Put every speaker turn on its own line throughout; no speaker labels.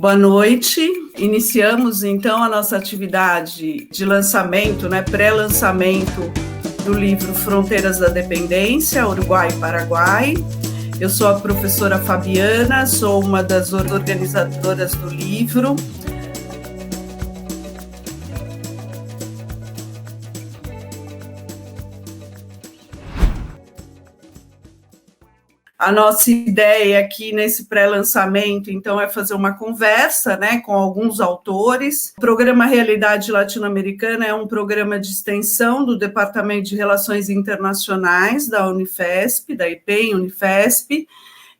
Boa noite. Iniciamos então a nossa atividade de lançamento, pré-lançamento do livro Fronteiras da Dependência, Uruguai e Paraguai. Eu sou a professora Fabiana, sou uma das organizadoras do livro. A nossa ideia aqui nesse pré-lançamento, então, é fazer uma conversa, com alguns autores. O programa Realidade Latino-Americana é um programa de extensão do Departamento de Relações Internacionais da Unifesp, da IPEM Unifesp.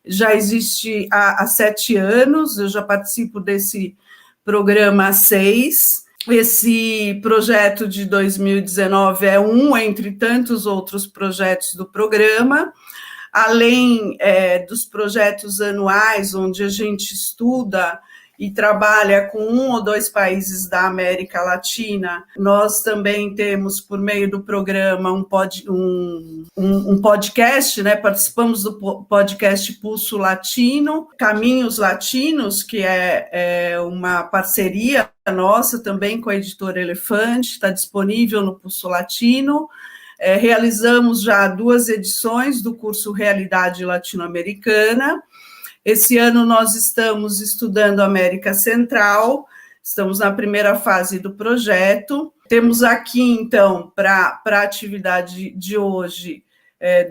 Já existe há 7 anos, eu já participo desse programa há 6. Esse projeto de 2019 é um entre tantos outros projetos do programa. Além dos projetos anuais, onde a gente estuda e trabalha com 1 ou 2 países da América Latina, nós também temos, por meio do programa, um podcast, participamos do podcast Pulso Latino, Caminhos Latinos, que é uma parceria nossa também com a editora Elefante, está disponível no Pulso Latino. Realizamos já 2 edições do curso Realidade Latino-Americana. Esse ano nós estamos estudando América Central, estamos na primeira fase do projeto. Temos aqui, então, para a atividade de hoje,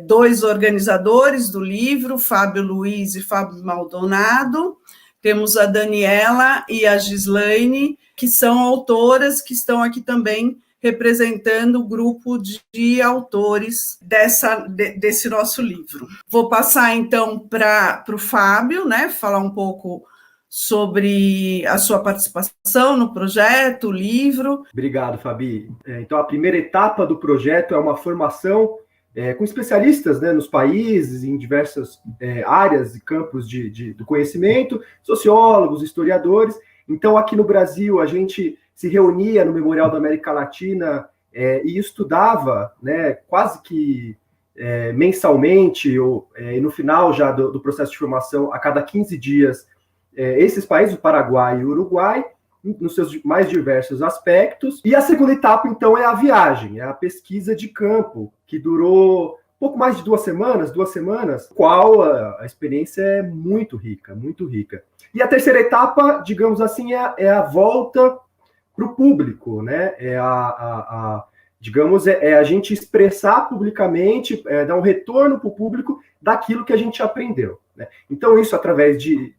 2 organizadores do livro, Fábio Luiz e Fábio Maldonado. Temos a Daniela e a Gislaine, que são autoras, que estão aqui também representando o grupo de autores desse nosso livro. Vou passar, então, para o Fábio, falar um pouco sobre a sua participação no projeto, o livro.
Obrigado, Fabi. Então, a primeira etapa do projeto é uma formação com especialistas nos países, em diversas áreas e campos do conhecimento, sociólogos, historiadores. Então, aqui no Brasil, a gente se reunia no Memorial da América Latina e estudava, quase que mensalmente, e no final já do processo de formação, a cada 15 dias, esses países, o Paraguai e o Uruguai, nos seus mais diversos aspectos. E a segunda etapa, então, é a viagem, é a pesquisa de campo, que durou pouco mais de 2 semanas, qual a experiência é muito rica, muito rica. E a terceira etapa, digamos assim, é a volta para o público, é a gente expressar publicamente, dar um retorno para o público daquilo que a gente aprendeu. Então, isso através de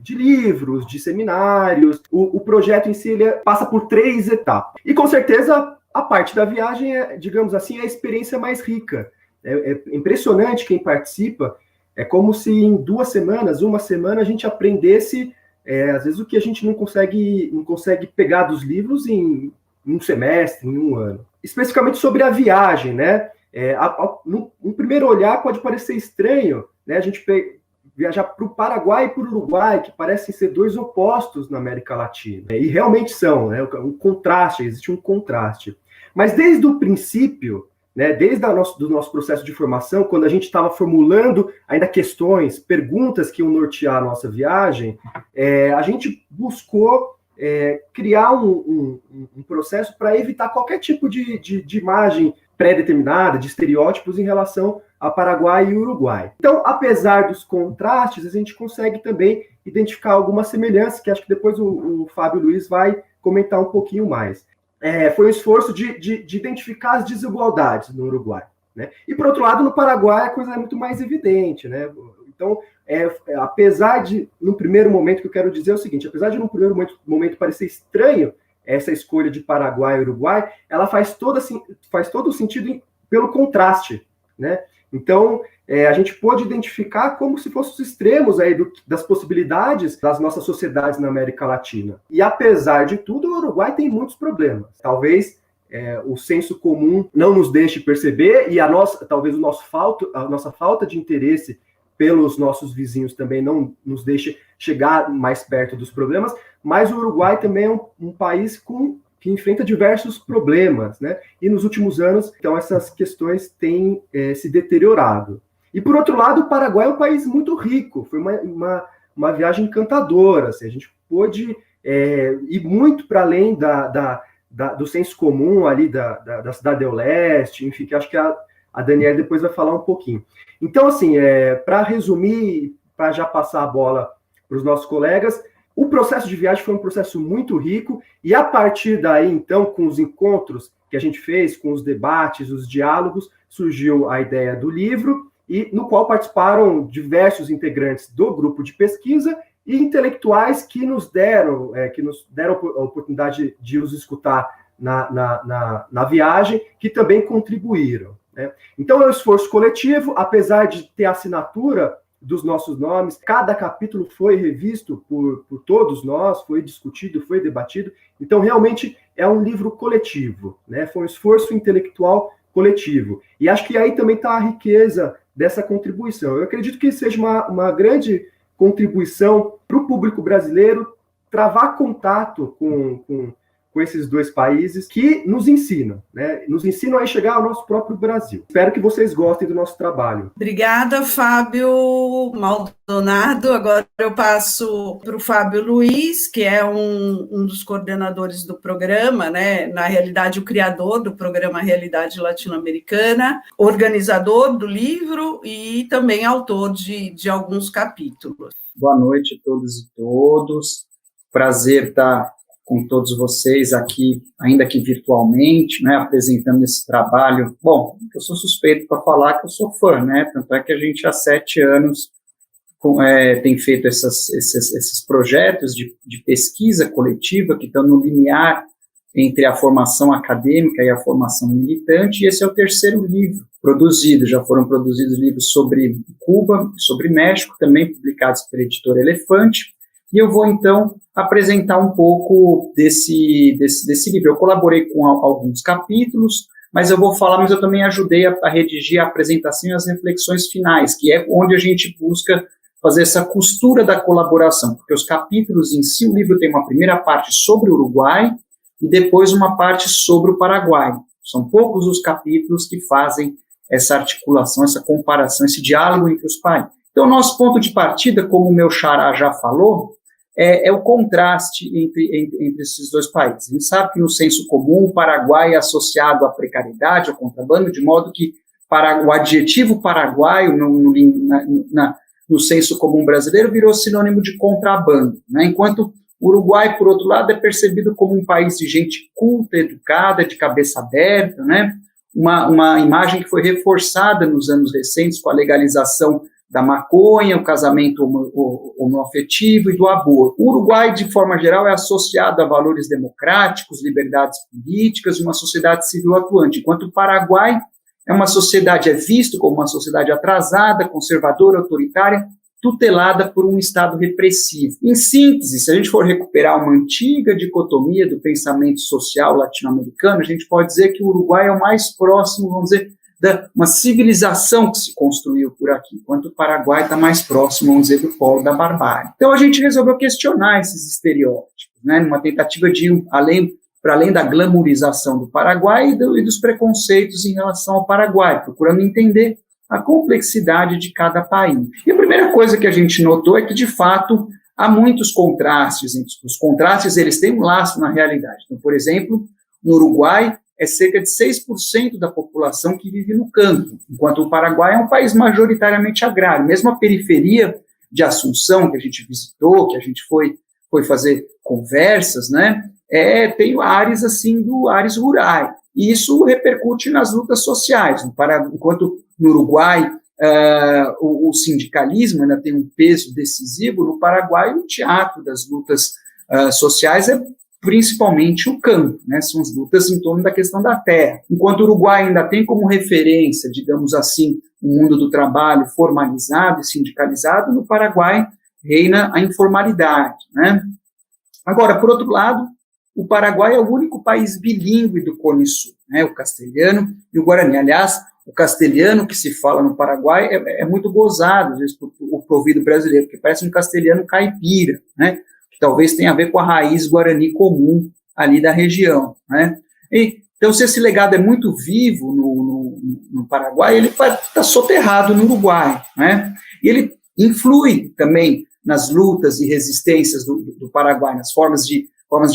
livros, de seminários. O projeto em si ele passa por 3 etapas. E, com certeza, a parte da viagem é, digamos assim, a experiência mais rica. É impressionante quem participa. É como se em 2 semanas, 1 semana, a gente aprendesse às vezes o que a gente não consegue pegar dos livros em 1 semestre, em 1 ano. Especificamente sobre a viagem, no primeiro olhar pode parecer estranho, a gente viajar para o Paraguai e para o Uruguai, que parecem ser 2 opostos na América Latina. E realmente são, existe um contraste. Mas desde o princípio, desde do nosso processo de formação, quando a gente estava formulando ainda questões, perguntas que iam nortear a nossa viagem, a gente buscou criar um processo para evitar qualquer tipo de imagem pré-determinada, de estereótipos em relação a Paraguai e Uruguai. Então, apesar dos contrastes, a gente consegue também identificar algumas semelhanças, que acho que depois o Fábio Luiz vai comentar um pouquinho mais. Foi um esforço de identificar as desigualdades no Uruguai. E, por outro lado, no Paraguai, a coisa é muito mais evidente. Então, apesar de, no primeiro momento, que eu quero dizer é o seguinte, apesar de, no primeiro momento parecer estranho essa escolha de Paraguai e Uruguai, ela faz todo o sentido pelo contraste. Então, a gente pôde identificar como se fossem os extremos aí das possibilidades das nossas sociedades na América Latina. E, apesar de tudo, o Uruguai tem muitos problemas. Talvez o senso comum não nos deixe perceber e talvez a nossa falta de interesse pelos nossos vizinhos também não nos deixe chegar mais perto dos problemas, mas o Uruguai também é um país que enfrenta diversos problemas, E nos últimos anos, então, essas questões têm se deteriorado. E, por outro lado, o Paraguai é um país muito rico, foi uma viagem encantadora, assim, a gente pôde ir muito para além do senso comum ali da Cidade do Leste, enfim, que acho que a Daniela depois vai falar um pouquinho. Então, assim, para resumir, para já passar a bola para os nossos colegas, o processo de viagem foi um processo muito rico, e a partir daí, então, com os encontros que a gente fez, com os debates, os diálogos, surgiu a ideia do livro, e no qual participaram diversos integrantes do grupo de pesquisa e intelectuais que nos deram a oportunidade de os escutar na viagem, que também contribuíram, né? Então, é um esforço coletivo, apesar de ter a assinatura dos nossos nomes, cada capítulo foi revisto por todos nós, foi discutido, foi debatido. Então, realmente, é um livro coletivo, né? Foi um esforço intelectual coletivo. E acho que aí também está a riqueza dessa contribuição. Eu acredito que seja uma grande contribuição para o público brasileiro travar contato com esses dois países que nos ensinam, né? Nos ensinam a chegar ao nosso próprio Brasil. Espero que vocês gostem do nosso trabalho.
Obrigada, Fábio Maldonado. Agora eu passo para o Fábio Luiz, que é um dos coordenadores do programa, né? Na realidade, o criador do programa Realidade Latino-Americana, organizador do livro e também autor de alguns capítulos.
Boa noite a todos e todos. Prazer estar com todos vocês aqui, ainda que virtualmente, né, apresentando esse trabalho. Bom, eu sou suspeito para falar que eu sou fã, né, tanto é que a gente há 7 anos tem feito esses projetos de pesquisa coletiva que estão no limiar entre a formação acadêmica e a formação militante, e esse é o 3º livro produzido. Já foram produzidos livros sobre Cuba, sobre México, também publicados pela editora Elefante, e eu vou, então, apresentar um pouco desse livro. Eu colaborei com alguns capítulos, mas eu também ajudei a redigir a apresentação e as reflexões finais, que é onde a gente busca fazer essa costura da colaboração, porque os capítulos em si, o livro tem uma primeira parte sobre o Uruguai e depois uma parte sobre o Paraguai. São poucos os capítulos que fazem essa articulação, essa comparação, esse diálogo entre os países. Então, nosso ponto de partida, como o meu xará já falou, é o contraste entre esses dois países. A gente sabe que no senso comum o Paraguai é associado à precariedade, ao contrabando, de modo que o adjetivo paraguaio no senso comum brasileiro virou sinônimo de contrabando, né? Enquanto o Uruguai, por outro lado, é percebido como um país de gente culta, educada, de cabeça aberta, né? Uma imagem que foi reforçada nos anos recentes com a legalização da maconha, o casamento homoafetivo e do aborto. O Uruguai, de forma geral, é associado a valores democráticos, liberdades políticas e uma sociedade civil atuante, enquanto o Paraguai é visto como uma sociedade atrasada, conservadora, autoritária, tutelada por um Estado repressivo. Em síntese, se a gente for recuperar uma antiga dicotomia do pensamento social latino-americano, a gente pode dizer que o Uruguai é o mais próximo, vamos dizer, uma civilização que se construiu por aqui, enquanto o Paraguai está mais próximo, vamos dizer, do polo da barbárie. Então, a gente resolveu questionar esses estereótipos, né, numa tentativa de ir para além da glamourização do Paraguai e dos preconceitos em relação ao Paraguai, procurando entender a complexidade de cada país. E a primeira coisa que a gente notou é que, de fato, há muitos contrastes. Os contrastes, eles têm um laço na realidade. Então, por exemplo, no Uruguai, é cerca de 6% da população que vive no campo, enquanto o Paraguai é um país majoritariamente agrário. Mesmo a periferia de Assunção, que a gente visitou, que a gente foi fazer conversas, né, tem áreas assim, áreas rurais. E isso repercute nas lutas sociais. Enquanto no Uruguai o sindicalismo ainda tem um peso decisivo, no Paraguai o teatro das lutas sociais é principalmente o campo, né? São as lutas em torno da questão da terra. Enquanto o Uruguai ainda tem como referência, digamos assim, o mundo do trabalho formalizado e sindicalizado, no Paraguai reina a informalidade, né? Agora, por outro lado, o Paraguai é o único país bilíngue do Cone Sul, né? O castelhano e o guarani. Aliás, o castelhano que se fala no Paraguai é muito gozado, às vezes, por ouvido brasileiro, porque parece um castelhano caipira, né? Que talvez tenha a ver com a raiz guarani comum ali da região, né? Então, se esse legado é muito vivo no Paraguai, ele está soterrado no Uruguai, né? E ele influi também nas lutas e resistências do Paraguai, nas formas de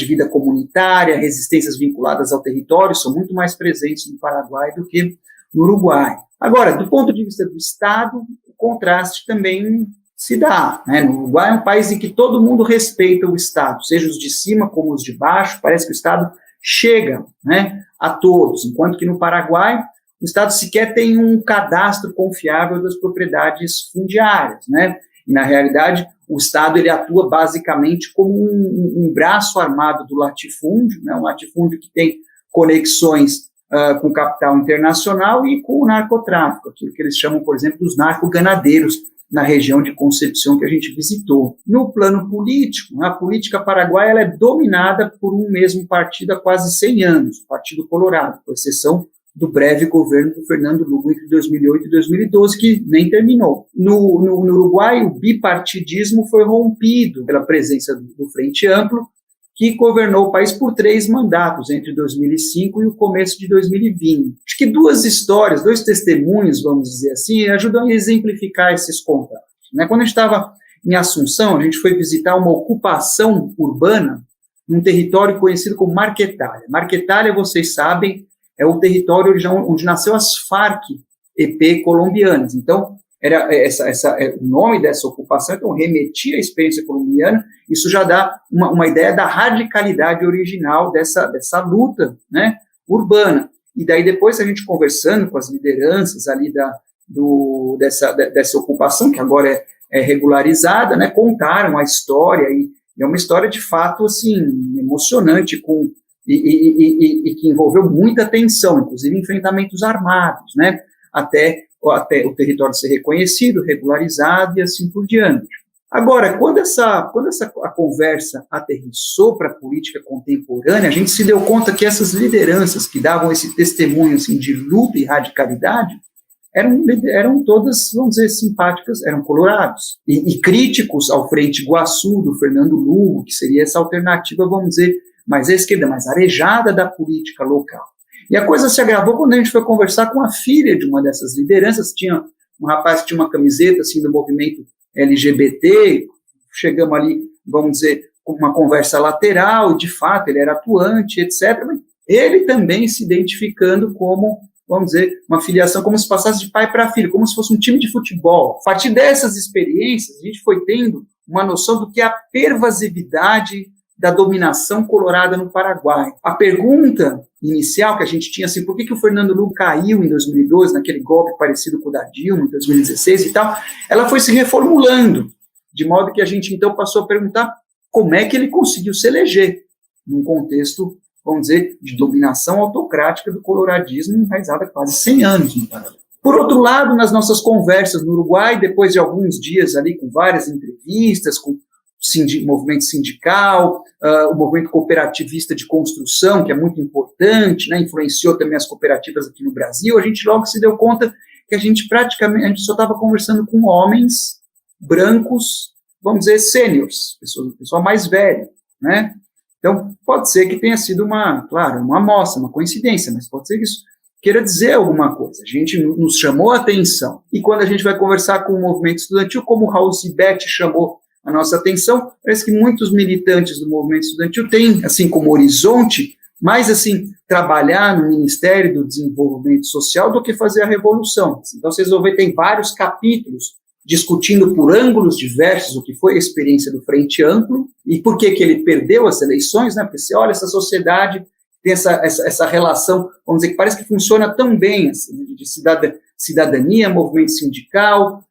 vida comunitária, resistências vinculadas ao território, são muito mais presentes no Paraguai do que no Uruguai. Agora, do ponto de vista do Estado, o contraste também se dá, né? No Uruguai é um país em que todo mundo respeita o Estado, seja os de cima como os de baixo, parece que o Estado chega, né, a todos, enquanto que no Paraguai o Estado sequer tem um cadastro confiável das propriedades fundiárias, né? E, na realidade, o Estado ele atua basicamente como um braço armado do latifúndio, né? Um latifúndio que tem conexões com o capital internacional e com o narcotráfico, aquilo que eles chamam, por exemplo, dos narcoganadeiros, na região de Concepción que a gente visitou. No plano político, a política paraguaia ela é dominada por um mesmo partido há quase 100 anos, o Partido Colorado, com exceção do breve governo do Fernando Lugo entre 2008 e 2012, que nem terminou. No Uruguai, o bipartidismo foi rompido pela presença do Frente Amplo, que governou o país por 3 mandatos, entre 2005 e o começo de 2020. Acho que 2 histórias, 2 testemunhos, vamos dizer assim, ajudam a exemplificar esses contratos. Né? Quando a gente estava em Assunção, a gente foi visitar uma ocupação urbana num território conhecido como Marquetalia. Marquetalia, vocês sabem, é o território onde nasceu as FARC-EP colombianas. Então, era o nome dessa ocupação, então remetia à experiência colombiana. Isso já dá uma ideia da radicalidade original dessa luta, né, urbana. E daí depois a gente conversando com as lideranças ali dessa ocupação, que agora é regularizada, né, contaram a história, e é uma história de fato assim, emocionante, e que envolveu muita tensão, inclusive enfrentamentos armados, né, até o território ser reconhecido, regularizado e assim por diante. Agora, quando a conversa aterrissou para a política contemporânea, a gente se deu conta que essas lideranças que davam esse testemunho assim, de luta e radicalidade eram todas, vamos dizer, simpáticas, eram colorados, e críticos ao Frente Iguaçu, do Fernando Lugo, que seria essa alternativa, vamos dizer, mais à esquerda, mais arejada da política local. E a coisa se agravou quando a gente foi conversar com a filha de uma dessas lideranças. Tinha um rapaz que tinha uma camiseta assim, do movimento LGBT, chegamos ali, vamos dizer, com uma conversa lateral, de fato, ele era atuante, etc. Mas ele também se identificando como, vamos dizer, uma filiação, como se passasse de pai para filho, como se fosse um time de futebol. A partir dessas experiências, a gente foi tendo uma noção do que é a pervasividade da dominação colorada no Paraguai. A pergunta inicial que a gente tinha, assim, por que o Fernando Lugo caiu em 2012, naquele golpe parecido com o da Dilma, em 2016 e tal, ela foi se reformulando, de modo que a gente, então, passou a perguntar como é que ele conseguiu se eleger, num contexto, vamos dizer, de dominação autocrática do coloradismo enraizado há quase 100 anos no Paraguai. Por outro lado, nas nossas conversas no Uruguai, depois de alguns dias ali com várias entrevistas, com movimento sindical, o movimento cooperativista de construção, que é muito importante, né, influenciou também as cooperativas aqui no Brasil, a gente logo se deu conta que a gente só estava conversando com homens brancos, vamos dizer, sêniors, pessoa mais velha, né? Então, pode ser que tenha sido uma amostra, uma coincidência, mas pode ser que isso queira dizer alguma coisa. A gente nos chamou a atenção. E quando a gente vai conversar com o movimento estudantil, como o Raul Zibet chamou a nossa atenção, parece que muitos militantes do movimento estudantil têm, assim, como horizonte, mais, assim, trabalhar no Ministério do Desenvolvimento Social do que fazer a revolução. Então, vocês vão ver, tem vários capítulos discutindo por ângulos diversos o que foi a experiência do Frente Amplo e por que ele perdeu as eleições, né? Porque você olha, essa sociedade tem essa relação, vamos dizer, que parece que funciona tão bem, assim, de cidadania, movimento sindical,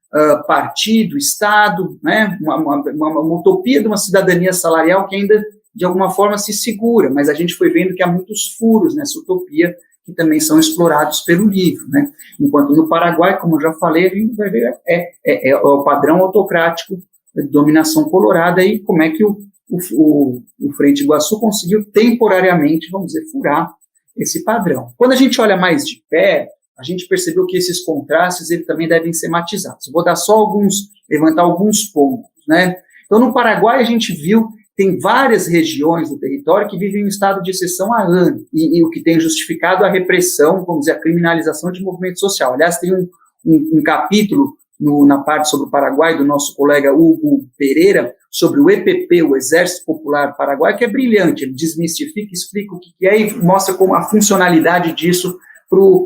partido, Estado, né? Uma utopia de uma cidadania salarial que ainda, de alguma forma, se segura, mas a gente foi vendo que há muitos furos nessa utopia que também são explorados pelo livro, né? Enquanto no Paraguai, como eu já falei, a gente vai ver é o padrão autocrático de dominação colorada e como é que o Frente Iguaçu conseguiu temporariamente, vamos dizer, furar esse padrão. Quando a gente olha mais de perto, a gente percebeu que esses contrastes eles também devem ser matizados. Eu vou levantar alguns pontos, né? Então, no Paraguai, a gente viu tem várias regiões do território que vivem em estado de exceção há anos, e o que tem justificado a repressão, vamos dizer, a criminalização de movimento social. Aliás, tem um capítulo na parte sobre o Paraguai, do nosso colega Hugo Pereira, sobre o EPP, o Exército Popular Paraguai, que é brilhante, ele desmistifica, explica o que é e mostra como a funcionalidade disso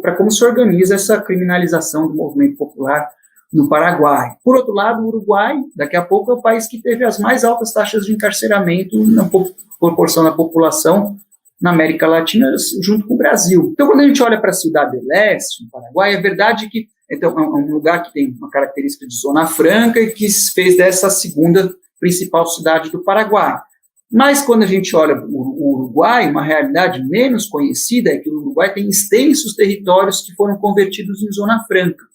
para como se organiza essa criminalização do movimento popular no Paraguai. Por outro lado, o Uruguai, daqui a pouco, é o país que teve as mais altas taxas de encarceramento na proporção da população na América Latina, junto com o Brasil. Então, quando a gente olha para a Ciudad del Este, no Paraguai, é verdade que então, é um lugar que tem uma característica de zona franca e que fez dessa a segunda principal cidade do Paraguai. Mas, quando a gente olha o Uruguai, uma realidade menos conhecida é que o Uruguai tem extensos territórios que foram convertidos em zona franca.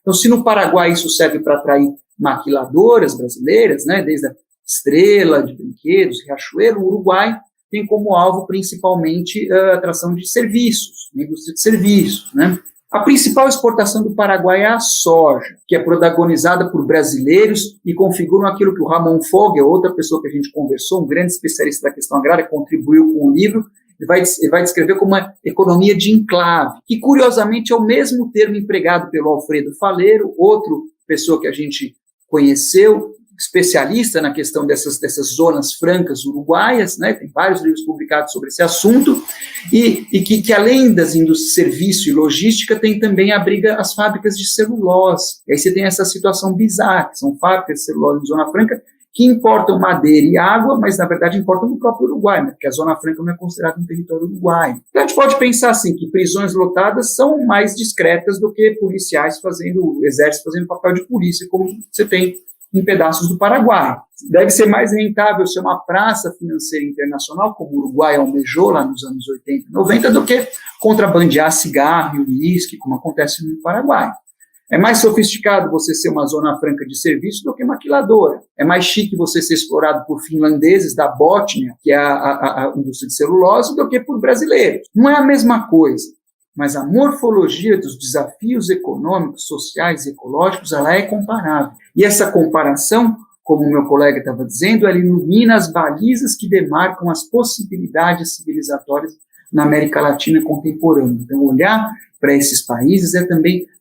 Então, se no Paraguai isso serve para atrair maquiladoras brasileiras, né, desde a Estrela, de Brinquedos, Riachuelo, o Uruguai tem como alvo principalmente a atração de serviços, a indústria de serviços, né. A principal exportação do Paraguai é a soja, que é protagonizada por brasileiros e configuram aquilo que o Ramon Fogel, outra pessoa que a gente conversou, um grande especialista da questão agrária, contribuiu com o livro, ele vai descrever como uma economia de enclave, que curiosamente é o mesmo termo empregado pelo Alfredo Faleiro, outro pessoa que a gente conheceu, especialista na questão dessas zonas francas uruguaias, né, tem vários livros publicados sobre esse assunto, e que além das indústrias de serviço e logística, tem também abriga as fábricas de celulose. E aí você tem essa situação bizarra, que são fábricas de celulose em Zona Franca, que importam madeira e água, mas na verdade importam do próprio Uruguai, né, porque a Zona Franca não é considerada um território uruguaio. Então a gente pode pensar assim, que prisões lotadas são mais discretas do que policiais exército fazendo papel de polícia, como você tem em pedaços do Paraguai. Deve ser mais rentável ser uma praça financeira internacional, como o Uruguai almejou lá nos anos 80 e 90, do que contrabandear cigarro e uísque, como acontece no Paraguai. É mais sofisticado você ser uma zona franca de serviço do que maquiladora. É mais chique você ser explorado por finlandeses da Bótnia, que é a indústria de celulose, do que por brasileiros. Não é a mesma coisa, mas a morfologia dos desafios econômicos, sociais e ecológicos, ela é comparável. E essa comparação, como o meu colega estava dizendo, ela ilumina as balizas que demarcam as possibilidades civilizatórias na América Latina contemporânea. Então, olhar para esses países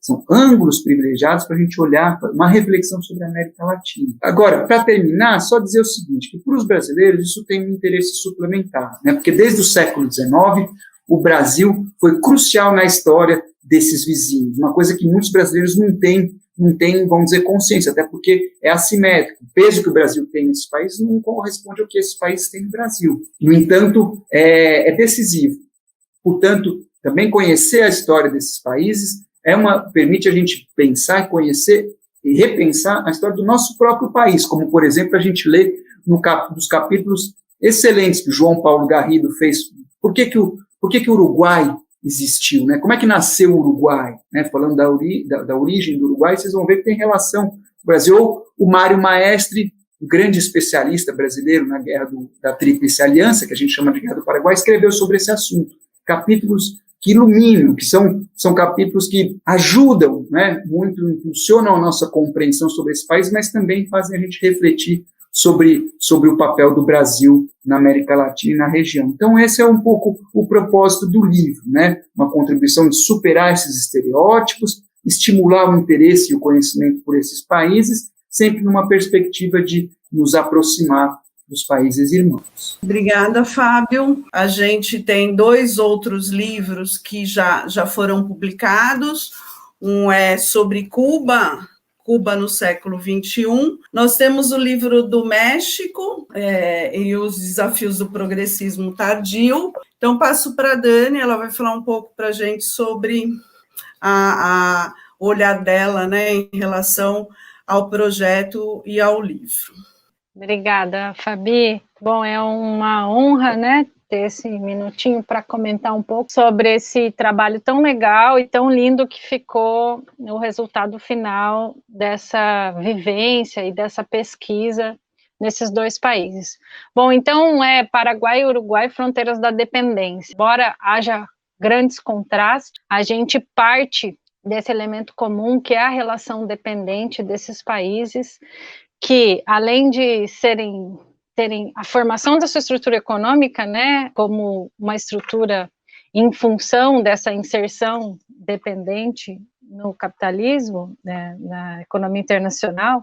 são ângulos privilegiados para a gente olhar uma reflexão sobre a América Latina. Agora, para terminar, só dizer o seguinte, que para os brasileiros isso tem um interesse suplementar, né? Porque desde o século XIX, o Brasil foi crucial na história desses vizinhos, uma coisa que muitos brasileiros não têm, vamos dizer, consciência, até porque é assimétrico. O peso que o Brasil tem nesses países não corresponde ao que esses países têm no Brasil. No entanto, é decisivo. Portanto, também conhecer a história desses países permite a gente pensar e conhecer e repensar a história do nosso próprio país, como, por exemplo, a gente lê nos capítulos excelentes que o João Paulo Garrido fez. Por que o Uruguai existiu, né? Como é que nasceu o Uruguai? Né? Falando da origem do Uruguai, vocês vão ver que tem relação. O Brasil, o Mário Maestre, um grande especialista brasileiro na guerra da Tríplice Aliança, que a gente chama de Guerra do Paraguai, escreveu sobre esse assunto. Capítulos que iluminam, que são capítulos que ajudam, né, muito, impulsionam a nossa compreensão sobre esse país, mas também fazem a gente refletir sobre o papel do Brasil na América Latina e na região. Então, esse é um pouco o propósito do livro, né? Uma contribuição de superar esses estereótipos, estimular o interesse e o conhecimento por esses países, sempre numa perspectiva de nos aproximar dos países irmãos.
Obrigada, Fábio. A gente tem 2 outros livros que já foram publicados. Um é sobre Cuba no século XXI. Nós temos o livro do México e os desafios do progressismo tardio. Então, passo para a Dani, ela vai falar um pouco para a gente sobre o olhar dela, né, em relação ao projeto e ao livro.
Obrigada, Fabi. Bom, é uma honra, né, ter esse minutinho para comentar um pouco sobre esse trabalho tão legal e tão lindo que ficou o resultado final dessa vivência e dessa pesquisa nesses 2 países. Bom, então, Paraguai e Uruguai, fronteiras da dependência. Embora haja grandes contrastes, a gente parte desse elemento comum, que é a relação dependente desses países, que, além de terem a formação da sua estrutura econômica, né, como uma estrutura em função dessa inserção dependente no capitalismo, né, na economia internacional.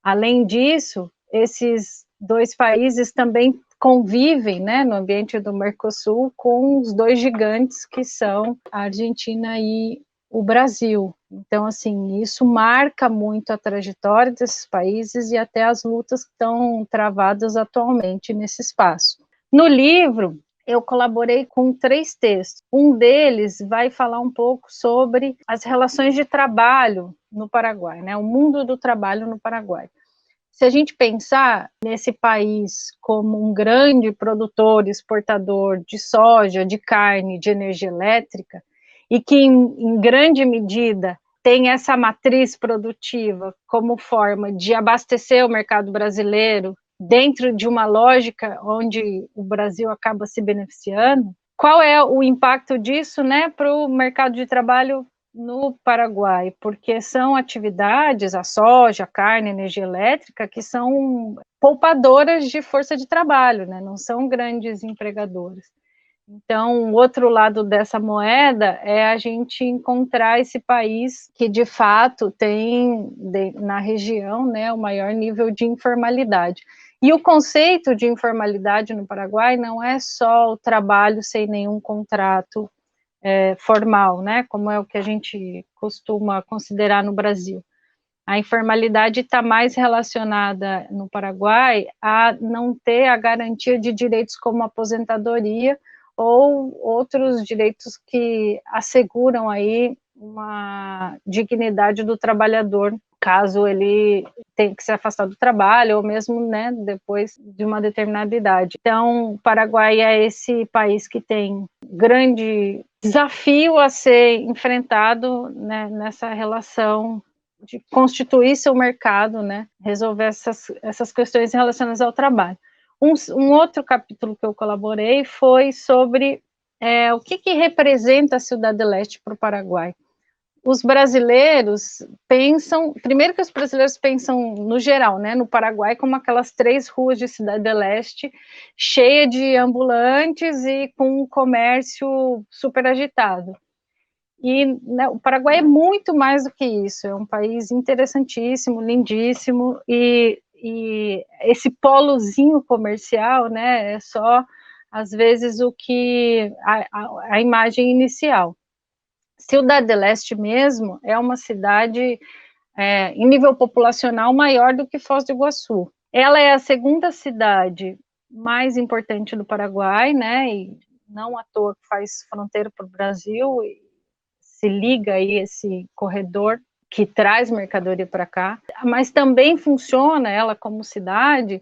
Além disso, esses dois países também convivem, né, no ambiente do Mercosul com os dois gigantes que são a Argentina e o Brasil. Então, assim, isso marca muito a trajetória desses países e até as lutas que estão travadas atualmente nesse espaço. No livro, eu colaborei com 3 textos. Um deles vai falar um pouco sobre as relações de trabalho no Paraguai, né, o mundo do trabalho no Paraguai. Se a gente pensar nesse país como um grande produtor, exportador de soja, de carne, de energia elétrica, e que em grande medida tem essa matriz produtiva como forma de abastecer o mercado brasileiro dentro de uma lógica onde o Brasil acaba se beneficiando, qual é o impacto disso, né, para o mercado de trabalho no Paraguai? Porque são atividades, a soja, a carne, a energia elétrica, que são poupadoras de força de trabalho, né, não são grandes empregadores. Então, o outro lado dessa moeda é a gente encontrar esse país que, de fato, tem na região, né, o maior nível de informalidade. E o conceito de informalidade no Paraguai não é só o trabalho sem nenhum contrato formal, né, como é o que a gente costuma considerar no Brasil. A informalidade está mais relacionada no Paraguai a não ter a garantia de direitos como aposentadoria ou outros direitos que asseguram aí uma dignidade do trabalhador, caso ele tenha que se afastar do trabalho, ou mesmo, né, depois de uma determinada idade. Então, o Paraguai é esse país que tem grande desafio a ser enfrentado, né, nessa relação de constituir seu mercado, né, resolver essas questões relacionadas ao trabalho. Um outro capítulo que eu colaborei foi sobre o que representa a Cidade Leste para o Paraguai. Os brasileiros pensam, primeiro que os brasileiros pensam no geral, né, no Paraguai, como aquelas 3 ruas de Cidade Leste, cheia de ambulantes e com um comércio super agitado. E, né, o Paraguai é muito mais do que isso, é um país interessantíssimo, lindíssimo, e esse polozinho comercial, né, é só, às vezes, o que a imagem inicial. Ciudad del Este mesmo é uma cidade em nível populacional maior do que Foz do Iguaçu. Ela é a segunda cidade mais importante do Paraguai, né, e não à toa faz fronteira para o Brasil, e se liga aí esse corredor que traz mercadoria para cá, mas também funciona ela como cidade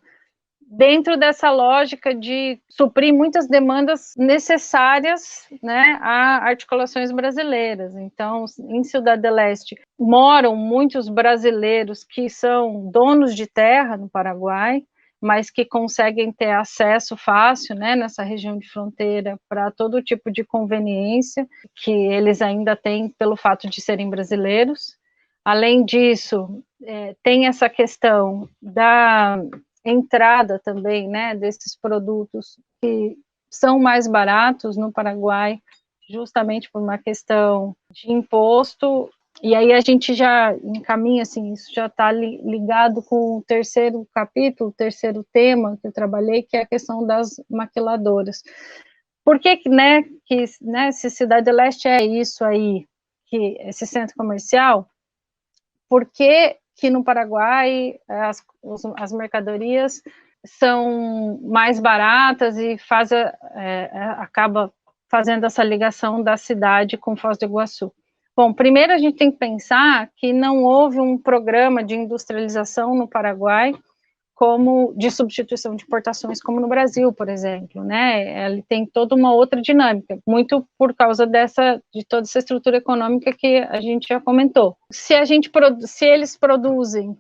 dentro dessa lógica de suprir muitas demandas necessárias, né, a articulações brasileiras. Então, em Ciudad del Este, moram muitos brasileiros que são donos de terra no Paraguai, mas que conseguem ter acesso fácil, né, nessa região de fronteira para todo tipo de conveniência que eles ainda têm pelo fato de serem brasileiros. Além disso, tem essa questão da entrada também, né, desses produtos que são mais baratos no Paraguai, justamente por uma questão de imposto, e aí a gente já encaminha, assim, isso já está ligado com o terceiro capítulo, o terceiro tema que eu trabalhei, que é a questão das maquiladoras. Por que, né, se Cidade Leste é isso aí, que esse centro comercial, por que no Paraguai as mercadorias são mais baratas e acaba fazendo essa ligação da cidade com Foz do Iguaçu? Bom, primeiro a gente tem que pensar que não houve um programa de industrialização no Paraguai como de substituição de importações, como no Brasil, por exemplo, né? Ele tem toda uma outra dinâmica, muito por causa de toda essa estrutura econômica que a gente já comentou. Se eles produzem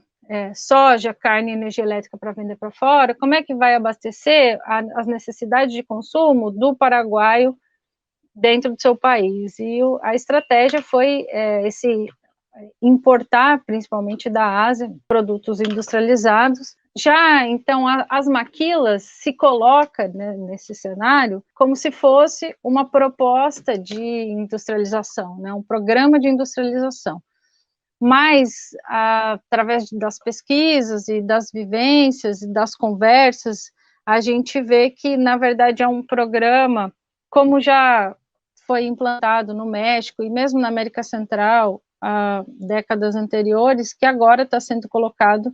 soja, carne e energia elétrica para vender para fora, como é que vai abastecer as necessidades de consumo do paraguaio dentro do seu país? E a estratégia foi importar, principalmente da Ásia, produtos industrializados, Já, então, as maquilas se coloca, né, nesse cenário como se fosse uma proposta de industrialização, né, um programa de industrialização. Mas, através das pesquisas e das vivências e das conversas, a gente vê que, na verdade, é um programa, como já foi implantado no México e mesmo na América Central, há décadas anteriores, que agora está sendo colocado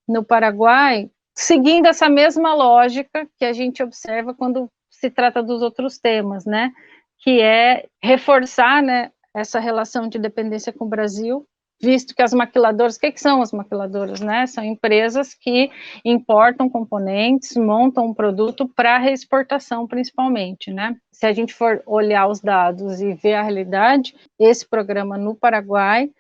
no Paraguai, seguindo essa mesma lógica que a gente observa quando se trata dos outros temas, né? Que é reforçar, né, essa relação de dependência com o Brasil, visto que as maquiladoras, o que são as maquiladoras, né? São empresas que importam componentes, montam um produto para reexportação, principalmente, né? Se a gente for olhar os dados e ver a realidade, esse programa no Paraguai,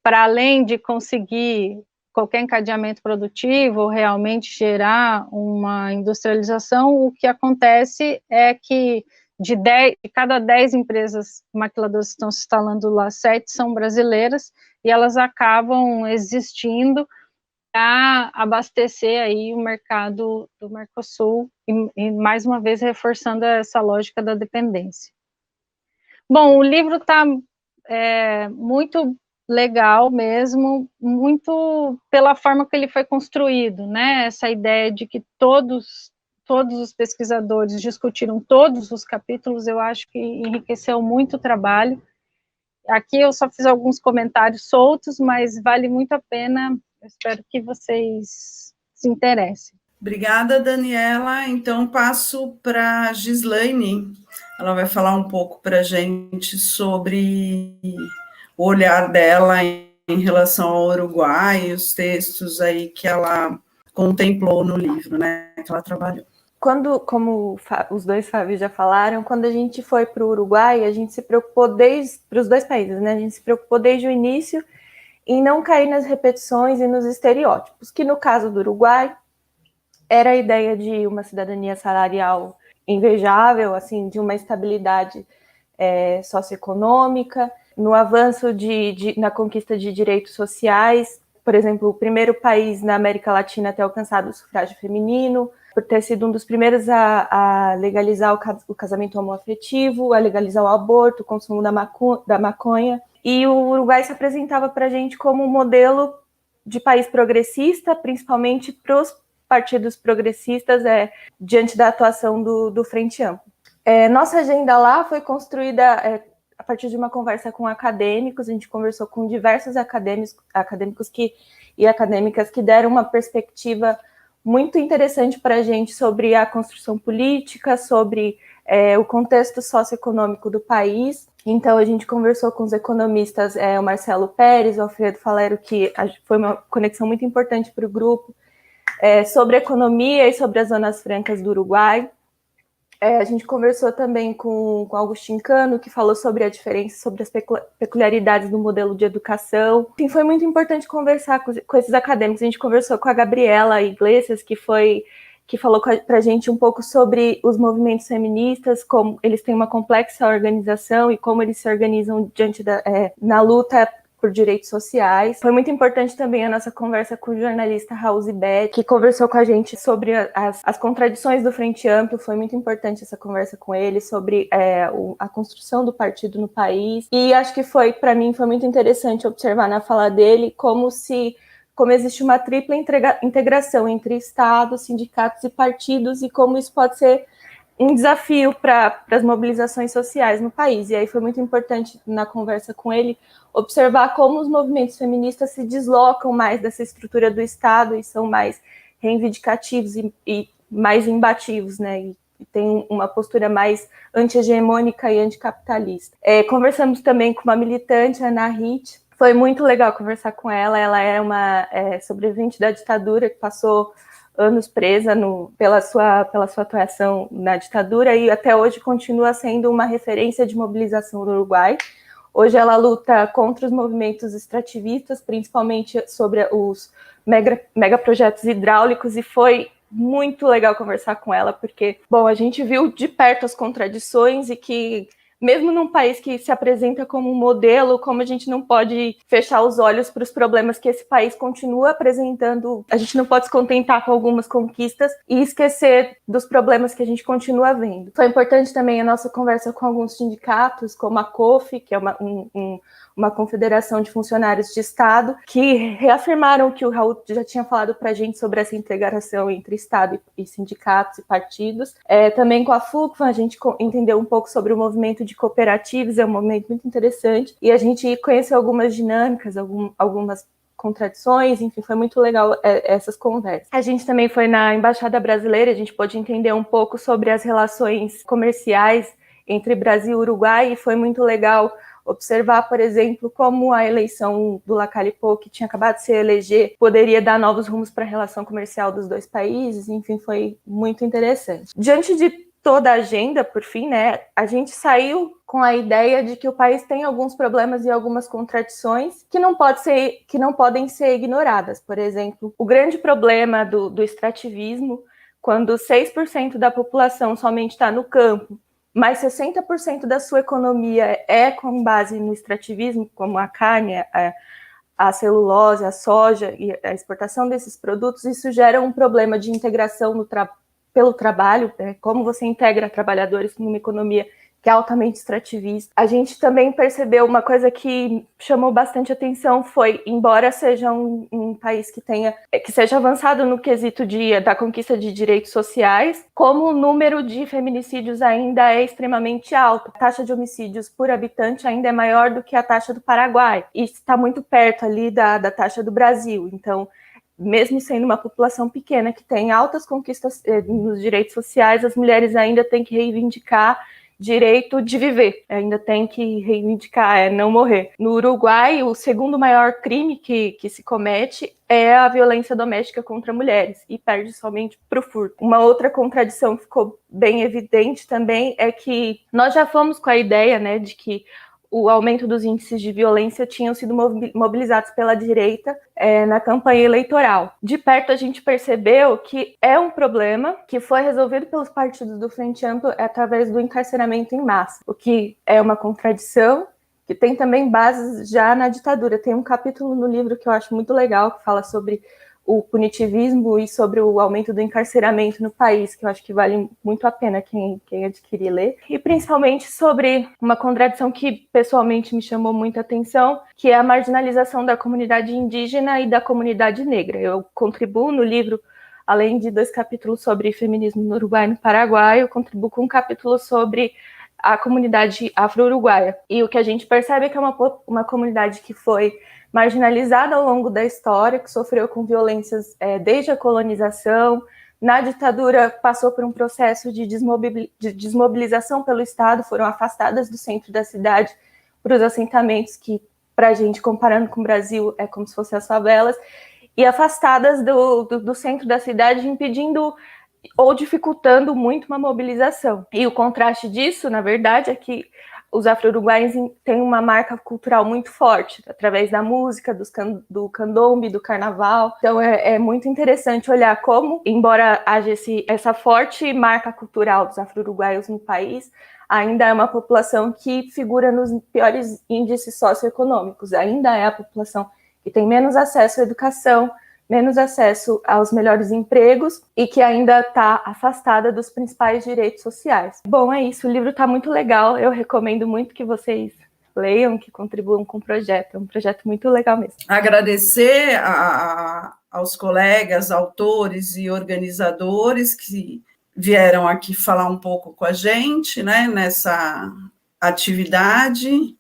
para além de conseguir qualquer encadeamento produtivo ou realmente gerar uma industrialização, o que acontece é que de cada 10 empresas maquiladoras que estão se instalando lá, 7 são brasileiras, e elas acabam existindo para abastecer aí o mercado do Mercosul, e mais uma vez reforçando essa lógica da dependência. Bom, o livro está muito legal mesmo, muito pela forma que ele foi construído, né? Essa ideia de que todos os pesquisadores discutiram todos os capítulos, eu acho que enriqueceu muito o trabalho. Aqui eu só fiz alguns comentários soltos, mas vale muito a pena, eu espero que vocês se interessem.
Obrigada, Daniela. Então, passo para a Gislaine. Ela vai falar um pouco para a gente sobre o olhar dela em relação ao Uruguai e os textos aí que ela contemplou no livro, né, que ela trabalhou.
Como os dois Fábio já falaram, quando a gente foi para o Uruguai, a gente se preocupou para os dois países, né? A gente se preocupou desde o início em não cair nas repetições e nos estereótipos, que no caso do Uruguai era a ideia de uma cidadania salarial invejável, assim, de uma estabilidade socioeconômica, no avanço na conquista de direitos sociais, por exemplo, o primeiro país na América Latina a ter alcançado o sufrágio feminino, por ter sido um dos primeiros a legalizar o casamento homoafetivo, a legalizar o aborto, o consumo da maconha. E o Uruguai se apresentava para a gente como um modelo de país progressista, principalmente para os partidos progressistas, diante da atuação do Frente Amplo. Nossa agenda lá foi construída a partir de uma conversa com acadêmicos. A gente conversou com diversos acadêmicos e acadêmicas que deram uma perspectiva muito interessante para a gente sobre a construção política, sobre o contexto socioeconômico do país. Então, a gente conversou com os economistas, o Marcelo Pérez, o Alfredo Falero, que foi uma conexão muito importante para o grupo, sobre economia e sobre as zonas francas do Uruguai. A gente conversou também com Agustín Cano, que falou sobre a diferença, sobre as peculiaridades do modelo de educação. Enfim, foi muito importante conversar com esses acadêmicos. A gente conversou com a Gabriela Iglesias, que falou para a gente um pouco sobre os movimentos feministas, como eles têm uma complexa organização e como eles se organizam na luta por direitos sociais. Foi muito importante também a nossa conversa com o jornalista Raul Zibet, que conversou com a gente sobre as contradições do Frente Amplo. Foi muito importante essa conversa com ele sobre a construção do partido no país. E acho que para mim, foi muito interessante observar na fala dele como existe uma tripla integração entre Estado, sindicatos e partidos, e como isso pode ser um desafio para as mobilizações sociais no país. E aí foi muito importante, na conversa com ele, observar como os movimentos feministas se deslocam mais dessa estrutura do Estado e são mais reivindicativos e mais imbativos, né? E tem uma postura mais anti-hegemônica e anticapitalista. Conversamos também com uma militante, Ana Hitt. Foi muito legal conversar com ela. Ela é uma sobrevivente da ditadura, que passou anos presa pela sua atuação na ditadura, e até hoje continua sendo uma referência de mobilização do Uruguai. Hoje ela luta contra os movimentos extrativistas, principalmente sobre os megaprojetos hidráulicos, e foi muito legal conversar com ela, porque, bom, a gente viu de perto as contradições e que mesmo num país que se apresenta como um modelo, como a gente não pode fechar os olhos para os problemas que esse país continua apresentando, a gente não pode se contentar com algumas conquistas e esquecer dos problemas que a gente continua vendo. Foi importante também a nossa conversa com alguns sindicatos, como a COF, que é uma confederação de funcionários de Estado, que reafirmaram o que o Raul já tinha falado para a gente sobre essa integração entre Estado e sindicatos e partidos. Também com a FUCFA, a gente entendeu um pouco sobre o movimento de cooperativas, é um movimento muito interessante, e a gente conheceu algumas dinâmicas, algumas contradições, enfim, foi muito legal essas conversas. A gente também foi na Embaixada Brasileira, a gente pôde entender um pouco sobre as relações comerciais entre Brasil e Uruguai, e foi muito legal observar, por exemplo, como a eleição do Lacalle Pou, que tinha acabado de se eleger, poderia dar novos rumos para a relação comercial dos dois países, enfim, foi muito interessante. Diante de toda a agenda, por fim, né, a gente saiu com a ideia de que o país tem alguns problemas e algumas contradições que não podem ser ignoradas. Por exemplo, o grande problema do extrativismo, quando 6% da população somente está no campo, mas 60% da sua economia é com base no extrativismo, como a carne, a celulose, a soja e a exportação desses produtos, isso gera um problema de integração pelo trabalho, né? Como você integra trabalhadores numa economia que é altamente extrativista. A gente também percebeu uma coisa que chamou bastante atenção, foi, embora seja um país que seja avançado no quesito da conquista de direitos sociais, como o número de feminicídios ainda é extremamente alto. A taxa de homicídios por habitante ainda é maior do que a taxa do Paraguai, e está muito perto ali da taxa do Brasil. Então, mesmo sendo uma população pequena que tem altas conquistas nos direitos sociais, as mulheres ainda têm que reivindicar direito de viver, ainda tem que reivindicar, não morrer. No Uruguai, o segundo maior crime que se comete é a violência doméstica contra mulheres, e perde somente para o furto. Uma outra contradição que ficou bem evidente também é que nós já fomos com a ideia, né, de que o aumento dos índices de violência tinham sido mobilizados pela direita na campanha eleitoral. De perto, a gente percebeu que é um problema que foi resolvido pelos partidos do Frente Amplo através do encarceramento em massa, o que é uma contradição, que tem também bases já na ditadura. Tem um capítulo no livro que eu acho muito legal, que fala sobre o punitivismo e sobre o aumento do encarceramento no país, que eu acho que vale muito a pena quem adquirir ler. E principalmente sobre uma contradição que pessoalmente me chamou muita atenção, que é a marginalização da comunidade indígena e da comunidade negra. Eu contribuo no livro, além de 2 capítulos sobre feminismo no Uruguai e no Paraguai, eu contribuo com um capítulo sobre a comunidade afro-uruguaia. E o que a gente percebe é que é uma comunidade que foi marginalizada ao longo da história, que sofreu com violências desde a colonização. Na ditadura, passou por um processo de desmobilização pelo Estado, foram afastadas do centro da cidade para os assentamentos, que, para a gente, comparando com o Brasil, é como se fossem as favelas, e afastadas do centro da cidade, impedindo ou dificultando muito uma mobilização. E o contraste disso, na verdade, é que os afro-uruguaios têm uma marca cultural muito forte, através da música, do candombe, do carnaval. Então é muito interessante olhar como, embora haja essa forte marca cultural dos afro-uruguaios no país, ainda é uma população que figura nos piores índices socioeconômicos. Ainda é a população que tem menos acesso à educação, menos acesso aos melhores empregos e que ainda está afastada dos principais direitos sociais. Bom, é isso. O livro está muito legal. Eu recomendo muito que vocês leiam, que contribuam com o projeto. É um projeto muito legal mesmo.
Agradecer aos colegas, autores e organizadores que vieram aqui falar um pouco com a gente, né, nessa atividade.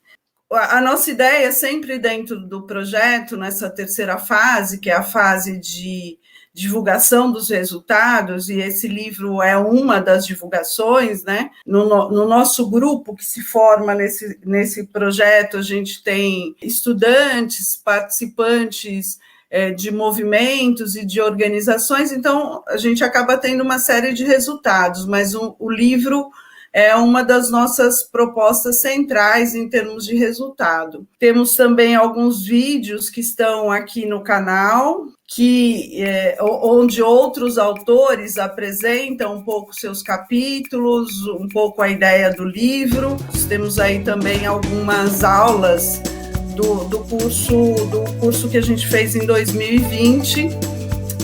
A nossa ideia sempre dentro do projeto, nessa terceira fase, que é a fase de divulgação dos resultados, e esse livro é uma das divulgações, né? No nosso grupo que se forma nesse projeto, a gente tem estudantes, participantes de movimentos e de organizações, então a gente acaba tendo uma série de resultados, mas o livro é uma das nossas propostas centrais em termos de resultado. Temos também alguns vídeos que estão aqui no canal, onde outros autores apresentam um pouco seus capítulos, um pouco a ideia do livro. Temos aí também algumas aulas do curso que a gente fez em 2020,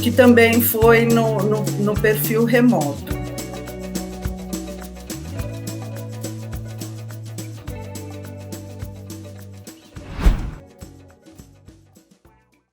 que também foi no perfil remoto.